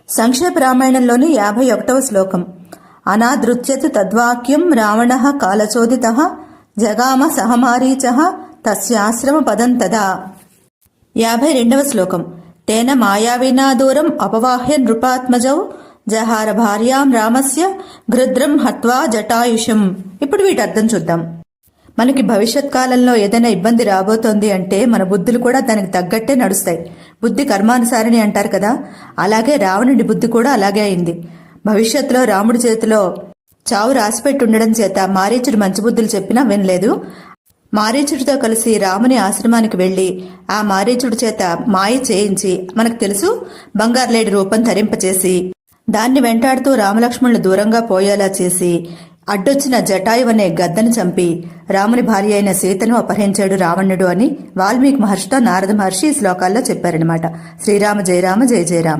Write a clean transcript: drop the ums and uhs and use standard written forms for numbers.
సంక్షేప రామాయణంలోని 51వ శ్లోకం. అనాదృత్యతు తద్వాక్యం రావణః కాలచోదితః జగామ సహమారీచః తస్యాశ్రమ పదం తదా. 52వ శ్లోకం. తేన మాయావినా దూరం అపవాహ్య నృపాత్మజౌ జహార భార్యాం రామస్య గృద్రం హత్వా జటాయుషం. ఇప్పుడు వీటి అర్థం చూద్దాం. మనకి భవిష్యత్ కాలంలో ఏదైనా ఇబ్బంది రాబోతోంది అంటే మన బుద్ధులు కూడా దానికి తగ్గట్టే నడుస్తాయి. బుద్ధి కర్మానుసారిణి అంటారు కదా, అలాగే రావణుడి బుద్ధి కూడా అలాగే అయింది. భవిష్యత్తులో రాముడి చేతిలో చావు రాసిపెట్టి ఉండడం చేత మారీచుడు మంచి బుద్ధులు చెప్పినా వినలేదు. మారీచుడితో కలిసి రాముని ఆశ్రమానికి వెళ్లి ఆ మారీచుడి చేత మాయ చేయించి, మనకు తెలుసు బంగారులేడి రూపం ధరింపచేసి దాన్ని వెంటాడుతూ రామలక్ష్మణులు దూరంగా పోయేలా చేసి అడ్డొచ్చిన జటాయు అనే గద్దను చంపి రాముని భార్య అయిన సీతను అపహరించాడు రావణుడు అని వాల్మీకి మహర్షితో నారద మహర్షి ఈ శ్లోకాల్లో చెప్పారనమాట. శ్రీరామ జయ రామ జయ జయ రామ.